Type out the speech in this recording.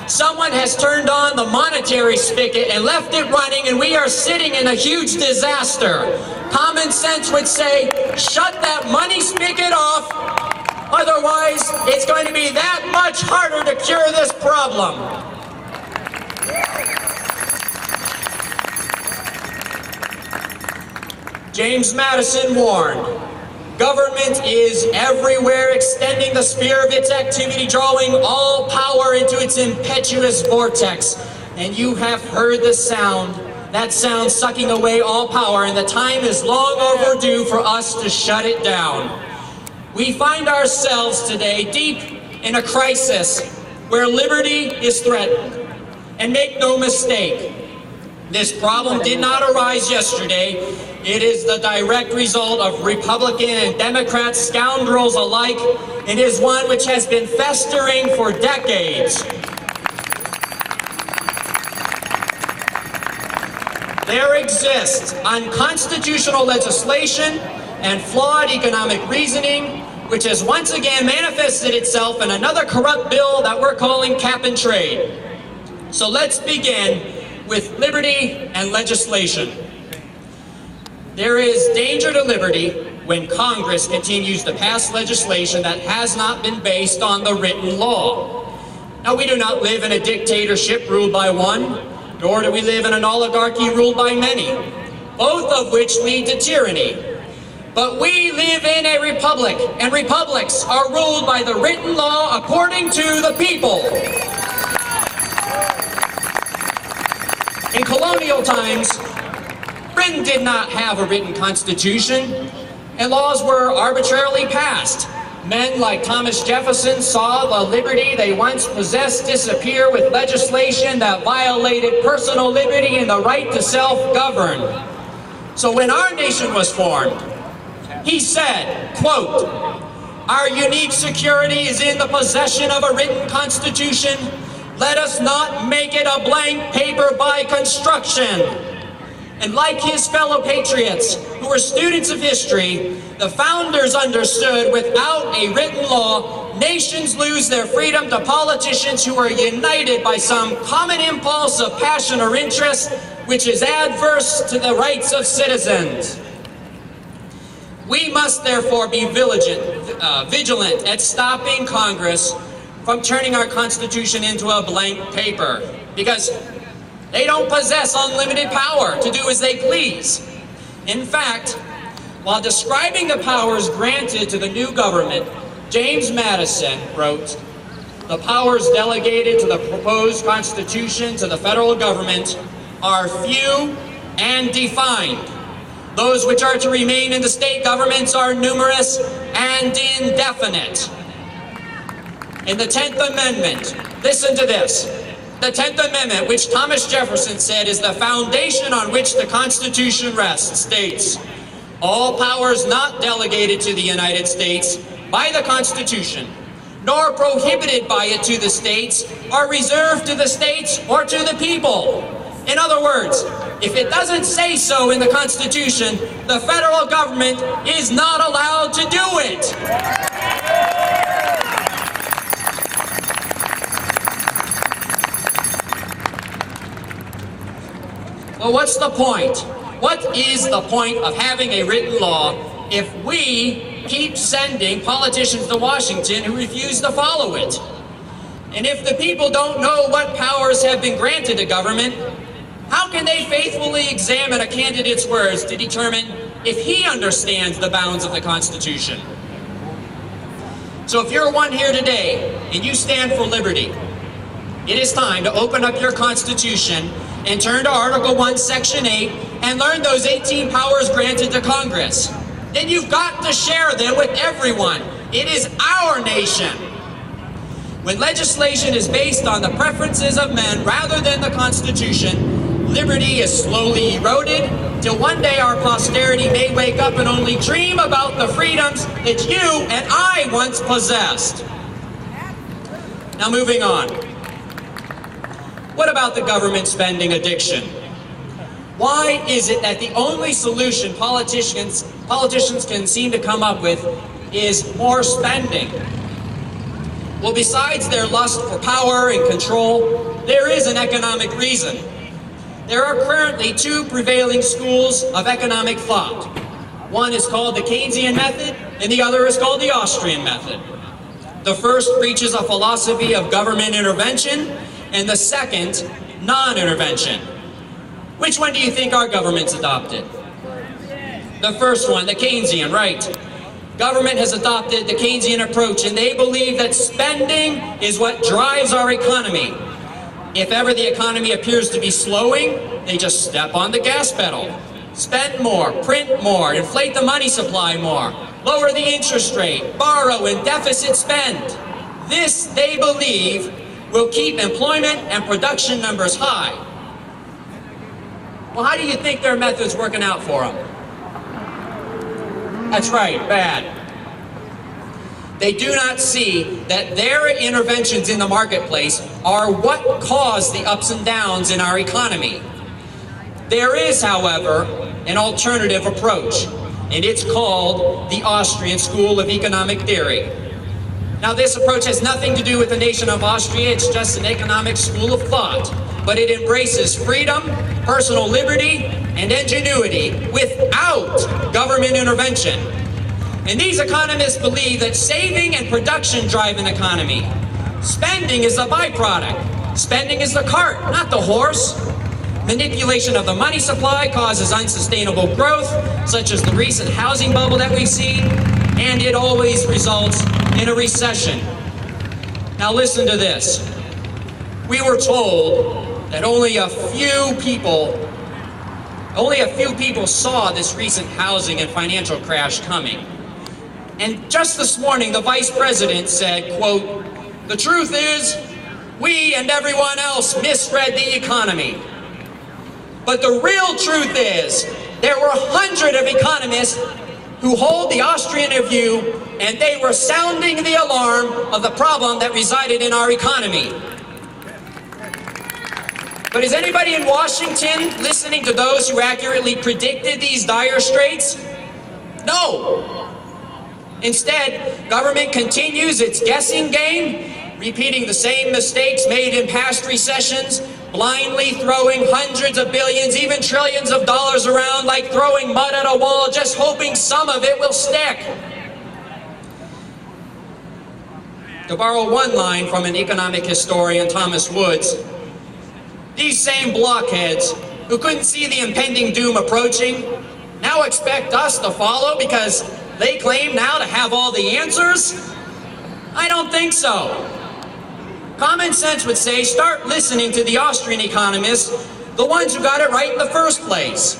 Someone has turned on the monetary spigot and left it running, and we are sitting in a huge disaster. Common sense would say, shut that money spigot off, otherwise it's going to be that much harder to cure this problem. James Madison warned, government is everywhere extending the sphere of its activity, drawing all power into its impetuous vortex. And you have heard the sound, that sound sucking away all power, and the time is long overdue for us to shut it down. We find ourselves today deep in a crisis where liberty is threatened. And make no mistake, this problem did not arise yesterday. It is the direct result of Republican and Democrat scoundrels alike. It is one which has been festering for decades. There exists unconstitutional legislation and flawed economic reasoning, which has once again manifested itself in another corrupt bill that we're calling cap and trade. So let's begin with liberty and legislation. There is danger to liberty when Congress continues to pass legislation that has not been based on the written law. Now, we do not live in a dictatorship ruled by one, nor do we live in an oligarchy ruled by many, both of which lead to tyranny. But we live in a republic, and republics are ruled by the written law according to the people. In colonial times, Britain did not have a written constitution, and laws were arbitrarily passed. Men like Thomas Jefferson saw the liberty they once possessed disappear with legislation that violated personal liberty and the right to self-govern. So when our nation was formed, he said, quote, "Our unique security is in the possession of a written constitution. Let us not make it a blank paper by construction." And like his fellow patriots who were students of history, the founders understood without a written law, nations lose their freedom to politicians who are united by some common impulse of passion or interest which is adverse to the rights of citizens. We must therefore be vigilant at stopping Congress from turning our Constitution into a blank paper, because they don't possess unlimited power to do as they please. In fact, while describing the powers granted to the new government, James Madison wrote, "The powers delegated to the proposed Constitution to the federal government are few and defined. Those which are to remain in the state governments are numerous and indefinite." In the 10th Amendment, listen to this. The 10th Amendment, which Thomas Jefferson said is the foundation on which the Constitution rests, states, "All powers not delegated to the United States by the Constitution, nor prohibited by it to the states, are reserved to the states or to the people." In other words, if it doesn't say so in the Constitution, the federal government is not allowed to do it. Well, what's the point? What is the point of having a written law if we keep sending politicians to Washington who refuse to follow it? And if the people don't know what powers have been granted to government, how can they faithfully examine a candidate's words to determine if he understands the bounds of the Constitution? So if you're one here today and you stand for liberty, it is time to open up your Constitution and turn to Article 1, Section 8, and learn those 18 powers granted to Congress. Then you've got to share them with everyone. It is our nation. When legislation is based on the preferences of men rather than the Constitution, liberty is slowly eroded till one day our posterity may wake up and only dream about the freedoms that you and I once possessed. Now moving on. What about the government spending addiction? Why is it that the only solution politicians can seem to come up with is more spending? Well, besides their lust for power and control, there is an economic reason. There are currently two prevailing schools of economic thought. One is called the Keynesian method, and the other is called the Austrian method. The first preaches a philosophy of government intervention, and the second, non-intervention. Which one do you think our government's adopted? The first one, the Keynesian, right. Government has adopted the Keynesian approach, and they believe that spending is what drives our economy. If ever the economy appears to be slowing, they just step on the gas pedal. Spend more, print more, inflate the money supply more, lower the interest rate, borrow and deficit spend. This, they believe, will keep employment and production numbers high. Well, how do you think their method's working out for them? That's right, bad. They do not see that their interventions in the marketplace are what cause the ups and downs in our economy. There is, however, an alternative approach, and it's called the Austrian School of Economic Theory. Now, this approach has nothing to do with the nation of Austria. It's just an economic school of thought, but it embraces freedom, personal liberty, and ingenuity without government intervention. And these economists believe that saving and production drive an economy. Spending is the byproduct. Spending is the cart, not the horse. Manipulation of the money supply causes unsustainable growth, such as the recent housing bubble that we've seen, and it always results in a recession. Now listen to this. We were told that only a few people saw this recent housing and financial crash coming. And just this morning, the Vice President said, quote, "The truth is, we and everyone else misread the economy." But the real truth is, there were hundreds of economists who hold the Austrian view, and they were sounding the alarm of the problem that resided in our economy. But is anybody in Washington listening to those who accurately predicted these dire straits? No. Instead, government continues its guessing game, repeating the same mistakes made in past recessions, blindly throwing hundreds of billions, even trillions of dollars around like throwing mud at a wall, just hoping some of it will stick. To borrow one line from an economic historian, Thomas Woods, these same blockheads who couldn't see the impending doom approaching now expect us to follow because they claim now to have all the answers? I don't think so. Common sense would say start listening to the Austrian economists, the ones who got it right in the first place.